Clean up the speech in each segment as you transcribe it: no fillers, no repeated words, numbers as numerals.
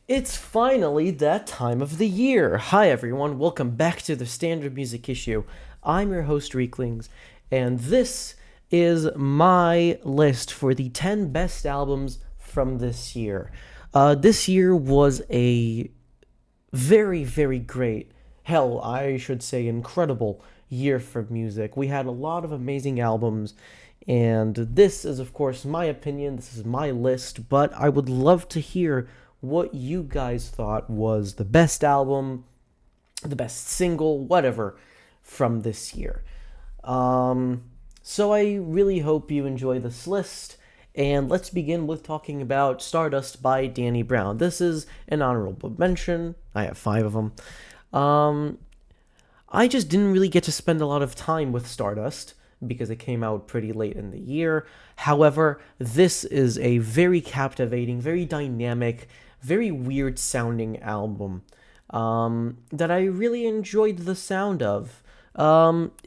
It's finally that time of the year. Hi, everyone. Welcome back to the Standard Music Issue. I'm your host, Reeklings, and this is my list for the 10 best albums from this year. This year was a very, very great, hell, I should say incredible year for music. We had a lot of amazing albums, and this is, of course, my opinion. This is my list, but I would love to hear what you guys thought was the best album, the best single, whatever, from this year. Um, so I really hope you enjoy this list. And let's begin with talking about Stardust by Danny Brown. This is an honorable mention. I have five of them. Um, I just didn't really get to spend a lot of time with Stardust because it came out pretty late in the year. However, this is a very captivating, very dynamic, very weird sounding album that I really enjoyed the sound of.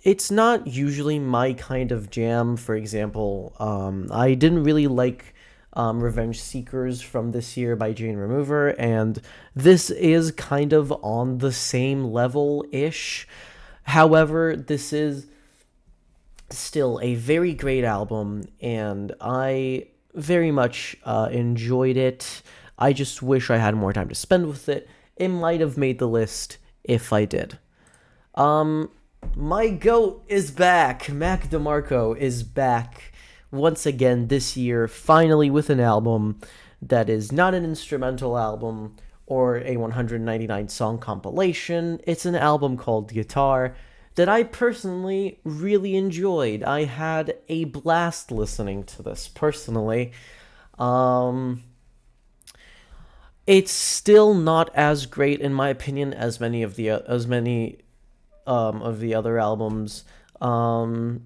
It's not usually my kind of jam. For example, I didn't really like Revenge Seekers from this year by Jane Remover, and this is kind of on the same level ish. However, this is still a very great album, and I very much enjoyed it. I just wish I had more time to spend with it. It might have made the list if I did. Um, my goat is back. Mac DeMarco is back once again this year, finally with an album that is not an instrumental album or a 199 song compilation. It's an album called Guitar that I personally really enjoyed. I had a blast listening to this personally. Um, it's still not as great in my opinion as many of the other albums on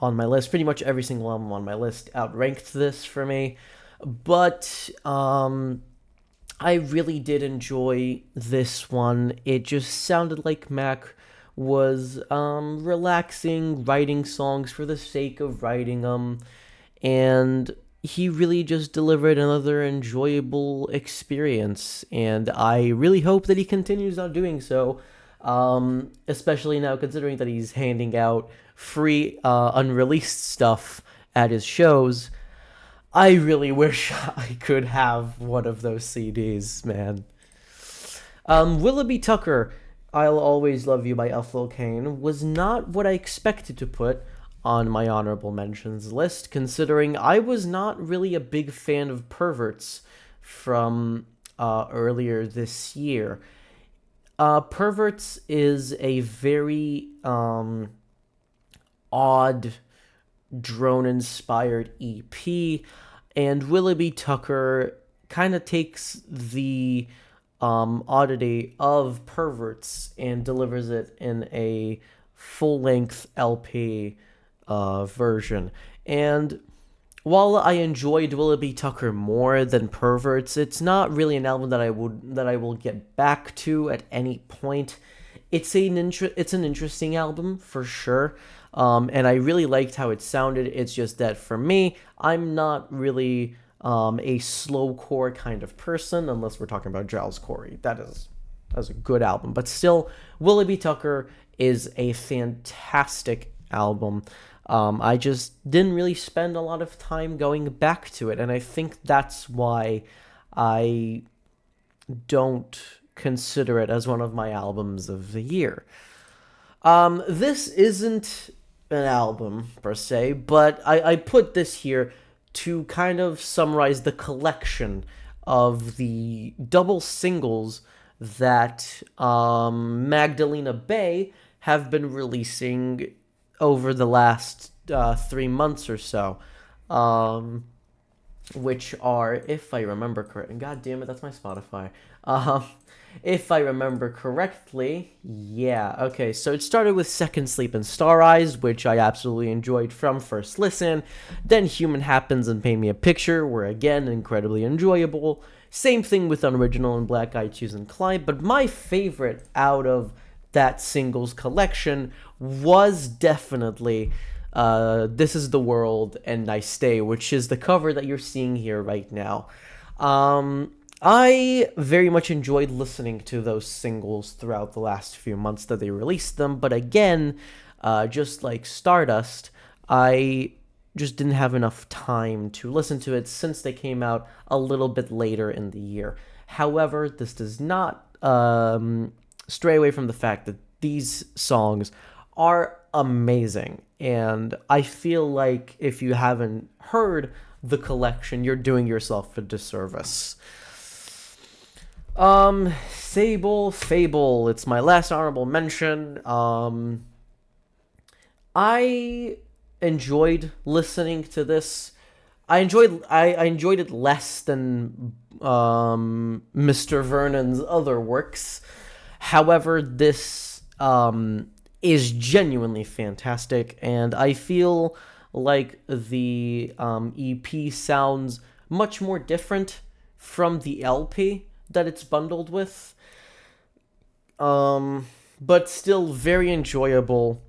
my list. Pretty much every single album on my list outranked this for me, but I really did enjoy this one. It just sounded like Mac was relaxing, writing songs for the sake of writing them, and he really just delivered another enjoyable experience. And I really hope that he continues on doing so, especially now considering that he's handing out free unreleased stuff at his shows. I really wish I could have one of those CDs, man. Willoughby Tucker, I'll Always Love You by Ethel Cain was not what I expected to put on my honorable mentions list, considering I was not really a big fan of Perverts from earlier this year. Perverts is a very odd drone inspired EP, and Willoughby Tucker kind of takes the oddity of Perverts and delivers it in a full length LP version. And while I enjoyed Willoughby Tucker more than Perverts, it's not really an album that I will get back to at any point. It's an interesting album for sure, and I really liked how it sounded. It's just that for me, I'm not really a slowcore kind of person, unless we're talking about Giles Corey. That's a good album, but still, Willoughby Tucker is a fantastic album. I just didn't really spend a lot of time going back to it, and I think that's why I don't consider it as one of my albums of the year. This isn't an album per se, but I put this here to kind of summarize the collection of the double singles that Magdalena Bay have been releasing over the last 3 months or so, which are, if I remember correctly, God damn it, that's my Spotify. If I remember correctly, yeah, okay, so it started with Second Sleep and Star Eyes, which I absolutely enjoyed from first listen. Then Human Happens and Paint Me a Picture were again incredibly enjoyable. Same thing with Unoriginal and Black Eyed Choose and Climb, but my favorite out of that singles collection was definitely This Is the World and Nice Day, which is the cover that you're seeing here right now. I very much enjoyed listening to those singles throughout the last few months that they released them, but again, just like Stardust, I just didn't have enough time to listen to it since they came out a little bit later in the year. However, this does not stray away from the fact that these songs are amazing, and I feel like if you haven't heard the collection, you're doing yourself a disservice. Sable, Fable. It's my last honorable mention. I enjoyed listening to this. I enjoyed it less than Mr. Vernon's other works. However, this is genuinely fantastic, and I feel like the EP sounds much more different from the LP that it's bundled with, but still very enjoyable,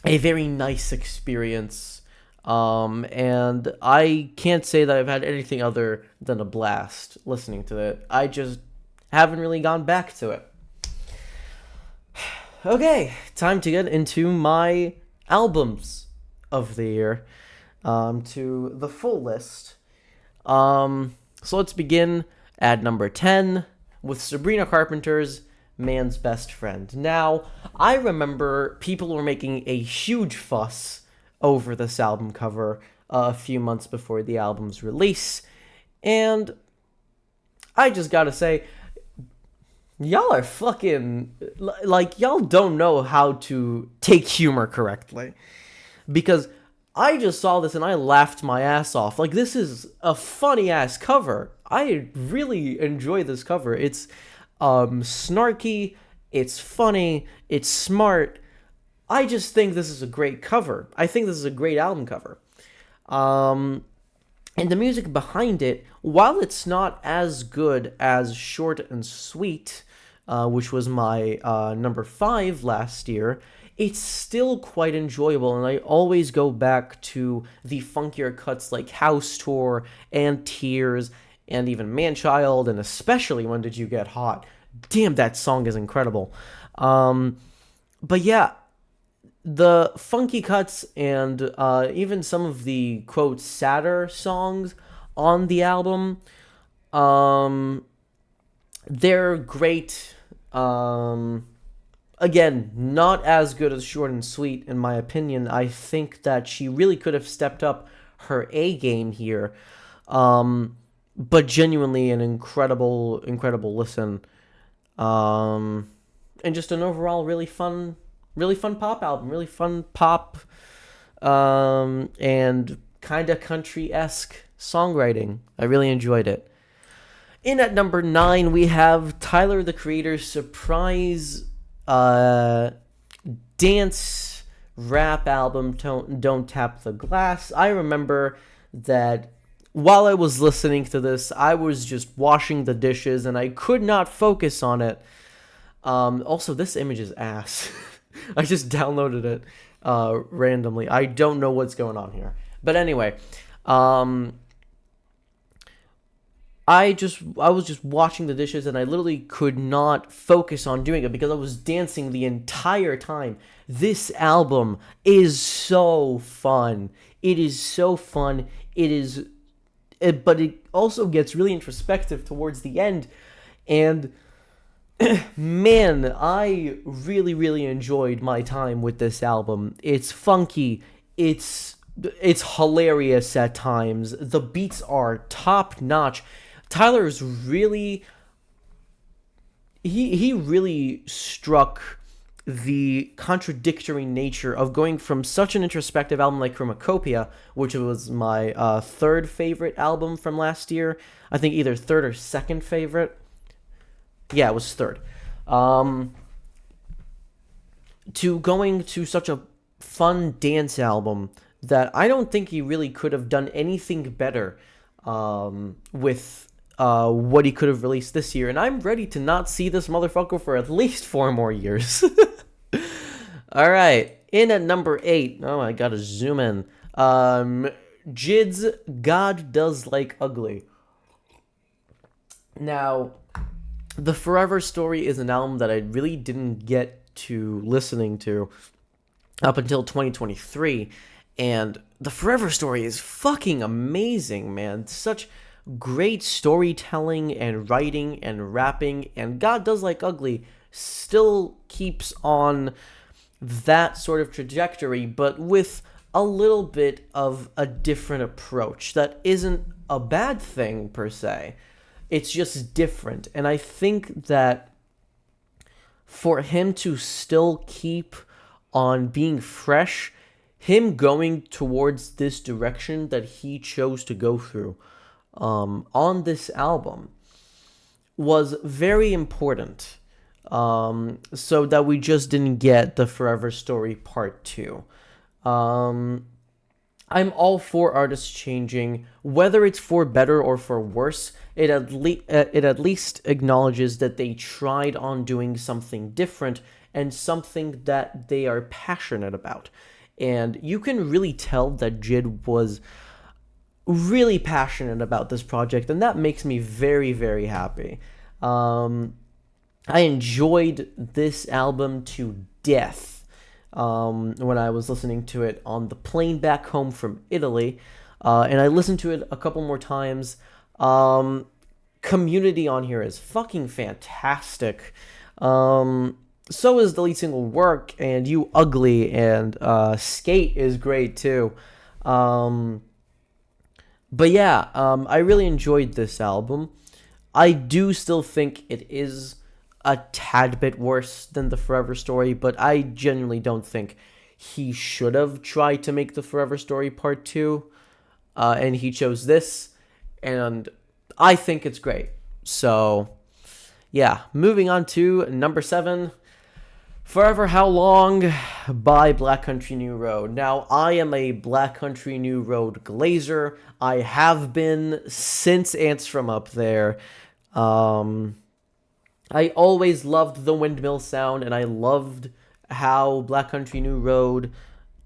a very nice experience. And I can't say that I've had anything other than a blast listening to it. I just haven't really gone back to it. Okay, time to get into my albums of the year, to the full list. So let's begin at number 10 with Sabrina Carpenter's Man's Best Friend. Now, I remember people were making a huge fuss over this album cover a few months before the album's release, and I just gotta say, y'all are fucking, like, y'all don't know how to take humor correctly. Because I just saw this and I laughed my ass off. Like, this is a funny ass cover. I really enjoy this cover. It's snarky, it's funny, it's smart. I just think this is a great cover. I think this is a great album cover. And the music behind it, while it's not as good as Short and Sweet, which was my number 5 last year, it's still quite enjoyable, and I always go back to the funkier cuts like House Tour and Tears and even Manchild, and especially When Did You Get Hot. Damn, that song is incredible. But yeah, the funky cuts and even some of the, quote, sadder songs on the album, they're great. Again, not as good as Short and Sweet, in my opinion. I think that she really could have stepped up her A game here. But genuinely an incredible listen. And just an overall really fun pop album. Really fun pop, and kind of country-esque songwriting. I really enjoyed it. In at number 9, we have Tyler, the Creator's surprise dance rap album, Don't Tap the Glass. I remember that while I was listening to this, I was just washing the dishes and I could not focus on it. Also, this image is ass. I just downloaded it randomly. I don't know what's going on here. But anyway, I was just washing the dishes and I literally could not focus on doing it because I was dancing the entire time. This album is so fun. It is so fun. But it also gets really introspective towards the end. And man, I really enjoyed my time with this album. It's funky. It's hilarious at times. The beats are top notch. Tyler's really, he really struck the contradictory nature of going from such an introspective album like Chromacopia, which was my third favorite album from last year. I think either third or second favorite. Yeah, it was third. To going to such a fun dance album that I don't think he really could have done anything better with what he could have released this year. And I'm ready to not see this motherfucker for at least 4 more years. All right. In at number 8. Oh, I gotta zoom in. JID's God Does Like Ugly. Now, the Forever Story is an album that I really didn't get to listening to up until 2023, and the Forever Story is fucking amazing, man. Such great storytelling and writing and rapping, and God Does Like Ugly still keeps on that sort of trajectory, but with a little bit of a different approach. That isn't a bad thing per se. It's just different. And I think that for him to still keep on being fresh, him going towards this direction that he chose to go through on this album was very important, so that we just didn't get the Forever Story Part 2. I'm all for artists changing, whether it's for better or for worse. It at least acknowledges that they tried on doing something different and something that they are passionate about. And you can really tell that JID was really passionate about this project, and that makes me very, very happy. I enjoyed this album to death when I was listening to it on the plane back home from Italy, and I listened to it a couple more times. Community on here is fucking fantastic. So is the lead single Work, and You Ugly, and Skate is great too. But yeah, I really enjoyed this album. I do still think it is a tad bit worse than the Forever Story, but I genuinely don't think he should have tried to make the Forever Story Part 2, and he chose this, and I think it's great. So, yeah, moving on to number 7, Forever How Long by Black Country New Road. Now, I am a Black Country New Road glazer. I have been since Ants from Up There. I always loved the windmill sound, and I loved how Black Country New Road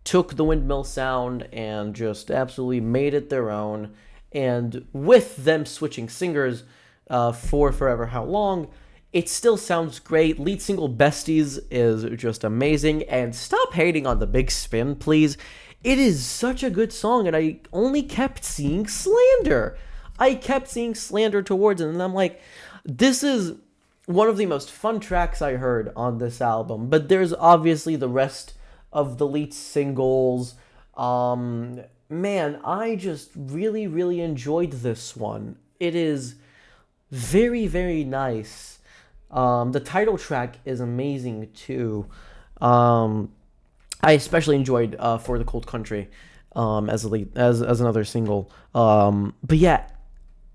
took the windmill sound and just absolutely made it their own. And with them switching singers for Forever How Long, it still sounds great. Lead single Besties is just amazing. And stop hating on the big spin, please. It is such a good song, and I only kept seeing slander. I kept seeing slander towards it, and I'm like, this is one of the most fun tracks I heard on this album. But there's obviously the rest of the lead singles. Man, I just really, really enjoyed this one. It is very, very nice. The title track is amazing too. I especially enjoyed For the Cold Country as a lead, as another single. But yeah,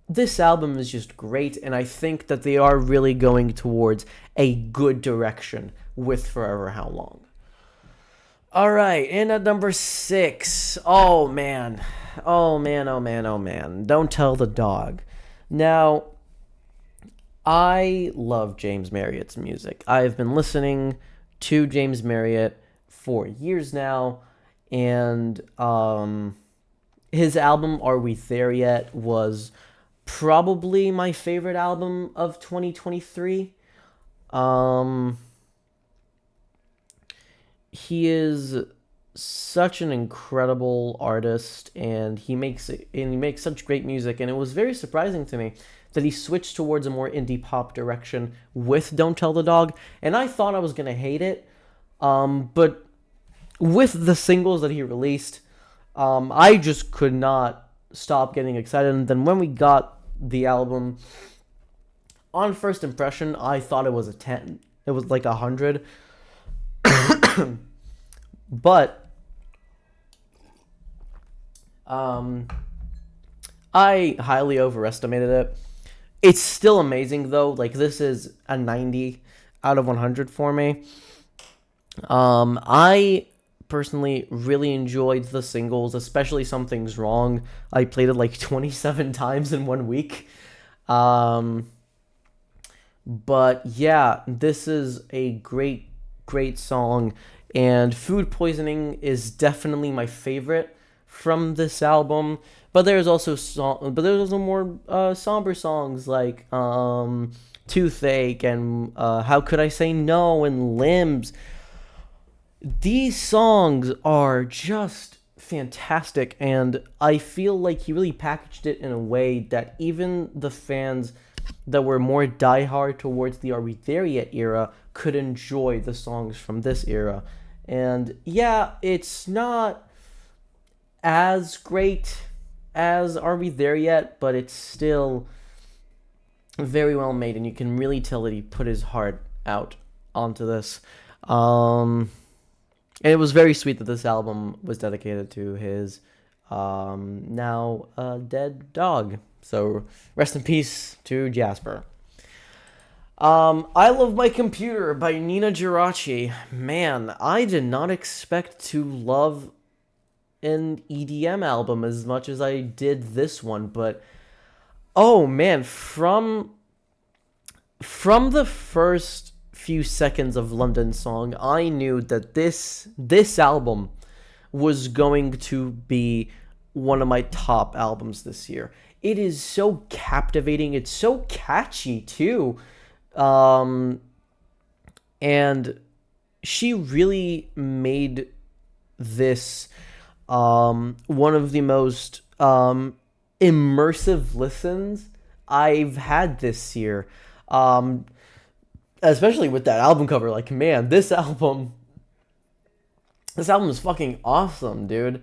this album is just great, and I think that they are really going towards a good direction with Forever How Long. All right, and at number 6, oh man, Don't Tell the Dog. Now, I love James Marriott's music. I've been listening to James Marriott for years now, and his album Are We There Yet was probably my favorite album of 2023. He is such an incredible artist, and he makes such great music, and it was very surprising to me that he switched towards a more indie pop direction with Don't Tell the Dog, and I thought I was gonna hate it, but with the singles that he released, I just could not stop getting excited. And then when we got the album, on first impression, I thought it was a 10. It was like 100. But I highly overestimated it. It's still amazing though. Like, this is a 90 out of 100 for me. I personally really enjoyed the singles, especially Something's Wrong. I played it like 27 times in 1 week. But yeah, this is a great, great song. And Food Poisoning is definitely my favorite from this album. But there's also more somber songs like Toothache and How Could I Say No and Limbs. These songs are just fantastic, and I feel like he really packaged it in a way that even the fans that were more diehard towards the Are We There Yet era could enjoy the songs from this era. And yeah, it's not as great as Are We There Yet, but it's still very well made, and you can really tell that he put his heart out onto this. And it was very sweet that this album was dedicated to his now dead dog. So rest in peace to Jasper. I Love My Computer by Nina Geraci. Man, I did not expect to love an EDM album as much as I did this one, but oh man, from the first few seconds of London Song, I knew that this album was going to be one of my top albums this year. It is so captivating. It's so catchy too. And she really made this one of the most immersive listens I've had this year. Especially with that album cover, like, man, this album is fucking awesome, dude.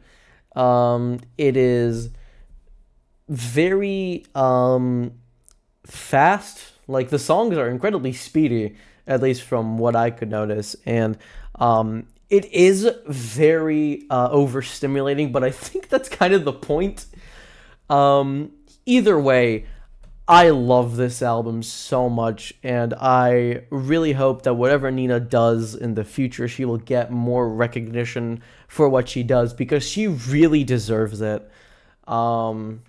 It is very fast. Like, the songs are incredibly speedy, at least from what I could notice, and it is very overstimulating, but I think that's kind of the point. Either way, I love this album so much, and I really hope that whatever Nina does in the future, she will get more recognition for what she does, because she really deserves it. Man,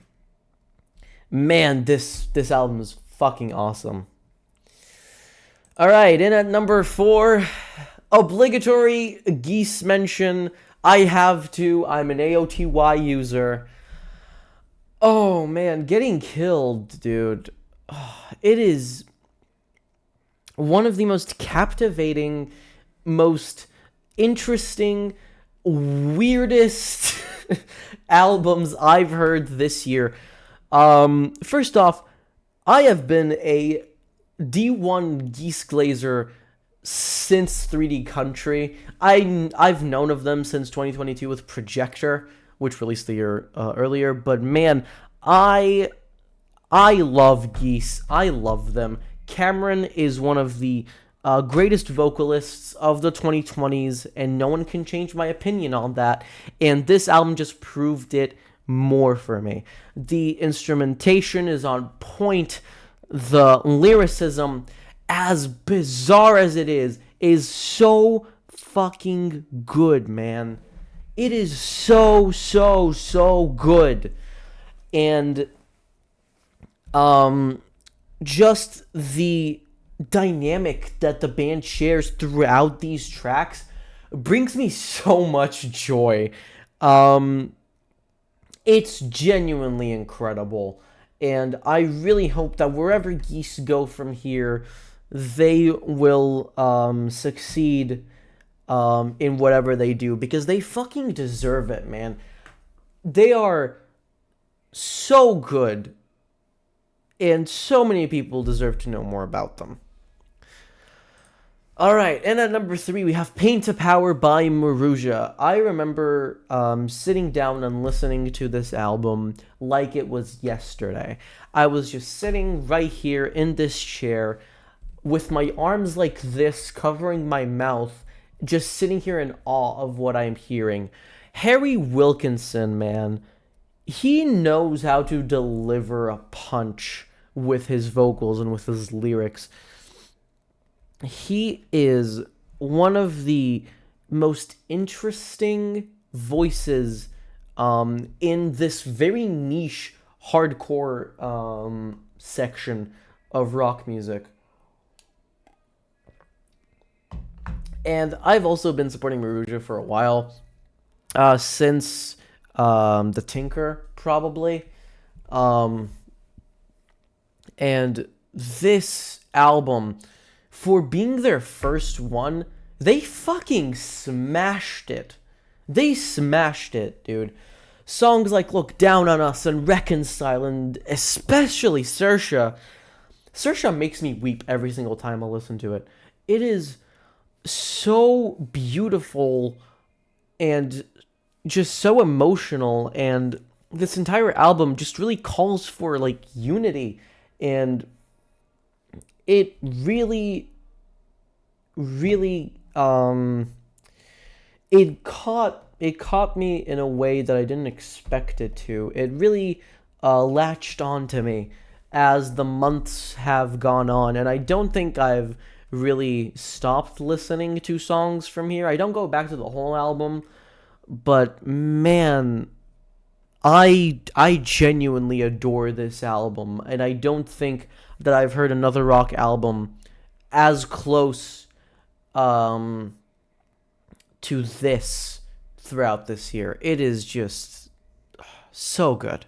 this album is fucking awesome. Alright, in at number 4, obligatory Geese mention. I have to. I'm an AOTY user. Oh man, Getting Killed, dude. It is one of the most captivating, most interesting, weirdest albums I've heard this year. First off, I have been a D1 Geese Glazer since 3D Country. I've known of them since 2022 with Projector, which released the year earlier. But man, I love Geese. I love them. Cameron is one of the greatest vocalists of the 2020s, and no one can change my opinion on that. And this album just proved it more for me. The instrumentation is on point. The lyricism, as bizarre as it is so fucking good, man. It is so good. And just the dynamic that the band shares throughout these tracks brings me so much joy. It's genuinely incredible, and I really hope that wherever Geese go from here, they will succeed in whatever they do, because they fucking deserve it, man. They are so good, and so many people deserve to know more about them. Alright, and at number 3, we have Pain to Power by Maruja. I remember sitting down and listening to this album like it was yesterday. I was just sitting right here in this chair with my arms like this, covering my mouth, just sitting here in awe of what I'm hearing. Harry Wilkinson, man, he knows how to deliver a punch with his vocals and with his lyrics. He is one of the most interesting voices in this very niche hardcore section of rock music. And I've also been supporting Maruja for a while, since The Tinker, probably. Um, and this album, for being their first one, they fucking smashed it. They smashed it, dude. Songs like Look Down on Us and Reconcile, and especially Saoirse. Saoirse makes me weep every single time I listen to it. It is so beautiful and just so emotional, and this entire album just really calls for like unity, and it really really it caught me in a way that I didn't expect it to. It really latched on to me as the months have gone on, and I don't think I've really stopped listening to songs from here. I don't go back to the whole album, but man, I genuinely adore this album, and I don't think that I've heard another rock album as close um to this throughout this year. It is just so good.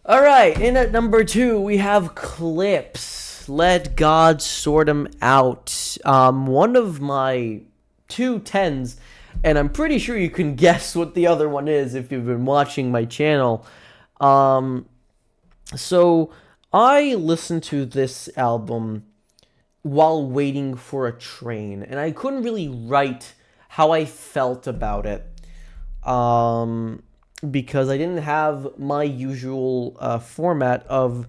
All right, in at number 2, we have Clipse. Let God Sort 'Em Out. One of my 2 10s, and I'm pretty sure you can guess what the other one is if you've been watching my channel. So I listened to this album while waiting for a train, and I couldn't really write how I felt about it, because I didn't have my usual format of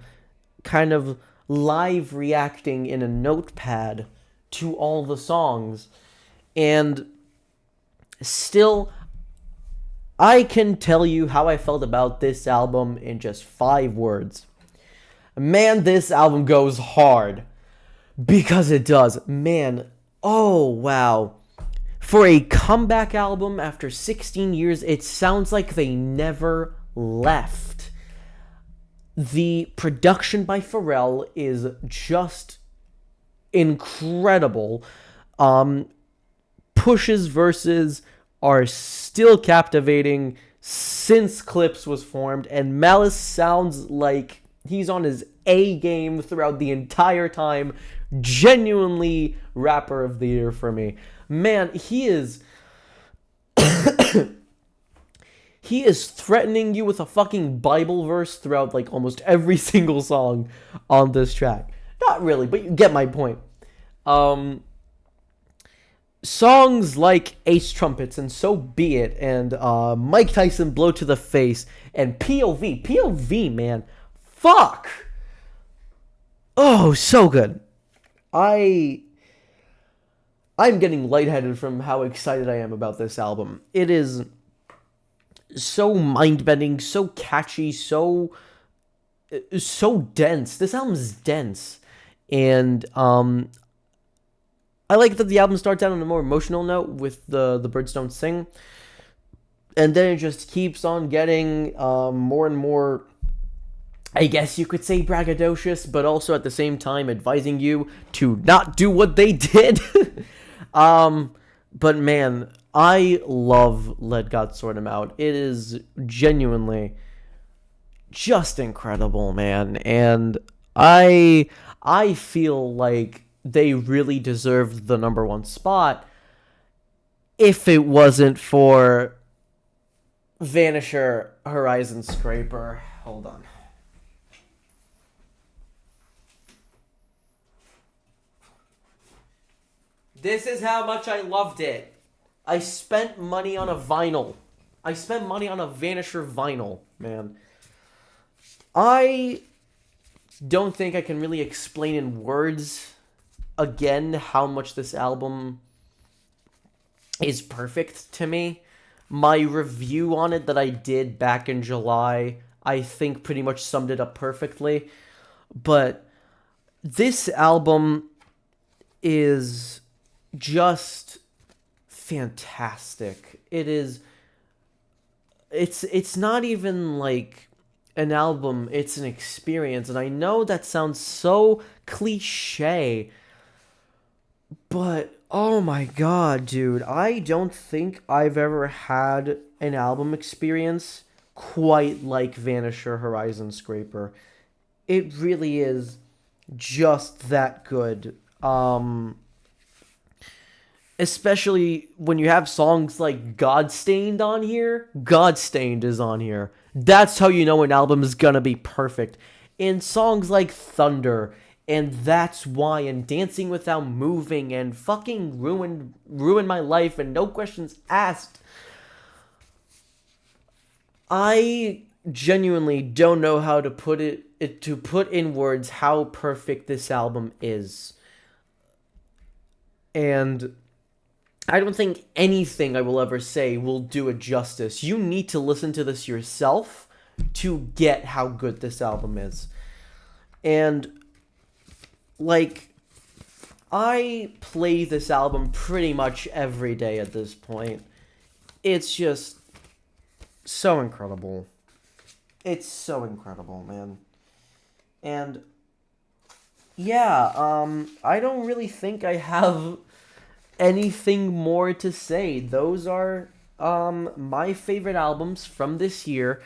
kind of live reacting in a notepad to all the songs. And still, I can tell you how I felt about this album in just 5 words. Man, this album goes hard. Because it does. Man, oh wow. For a comeback album after 16 years, it sounds like they never left. The production by Pharrell is just incredible. Push's verses are still captivating since Clipse was formed, and Malice sounds like he's on his A game throughout the entire time. Genuinely rapper of the year for me. Man, he is he is threatening you with a fucking Bible verse throughout like almost every single song on this track. Not really, but you get my point. Songs like Ace Trumpets and So Be It and Mike Tyson Blow to the Face and POV, man. Fuck. Oh, so good. I'm getting lightheaded from how excited I am about this album. It is so mind-bending, so catchy, so dense. This album's dense. And I like that the album starts out on a more emotional note with the Birds Don't Sing. And then it just keeps on getting more and more, I guess you could say, braggadocious, but also at the same time advising you to not do what they did. But man, I love Let God Sort 'Em Out. It is genuinely just incredible, man. And I feel like they really deserved the number 1 spot if it wasn't for Vanisher Horizon Scraper. Hold on. This is how much I loved it. I spent money on a vinyl. I spent money on a Vanisher vinyl, man. I don't think I can really explain in words again how much this album is perfect to me. My review on it that I did back in July, I think pretty much summed it up perfectly. But this album is just fantastic. It's not even like an album, it's an experience. And I know that sounds so cliche, but Oh my god, dude. I don't think I've ever had an album experience quite like Vanisher Horizon Scraper. It really is just that good. Especially when you have songs like Godstained on here. Godstained is on here. That's how you know an album is gonna be perfect. And songs like Thunder and That's Why and Dancing Without Moving and fucking Ruin My Life and No Questions Asked. I genuinely don't know how to put in words how perfect this album is. And I don't think anything I will ever say will do it justice. You need to listen to this yourself to get how good this album is. And, like, I play this album pretty much every day at this point. It's just so incredible. It's so incredible, man. And, yeah, I don't really think I have anything more to say. Those are my favorite albums from this year.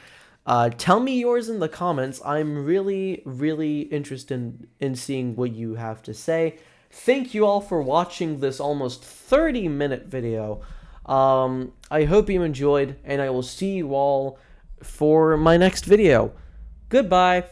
Tell me yours in the comments. I'm really interested in seeing what you have to say. Thank you all for watching this almost 30-minute video. I hope you enjoyed, and I will see you all for my next video. Goodbye.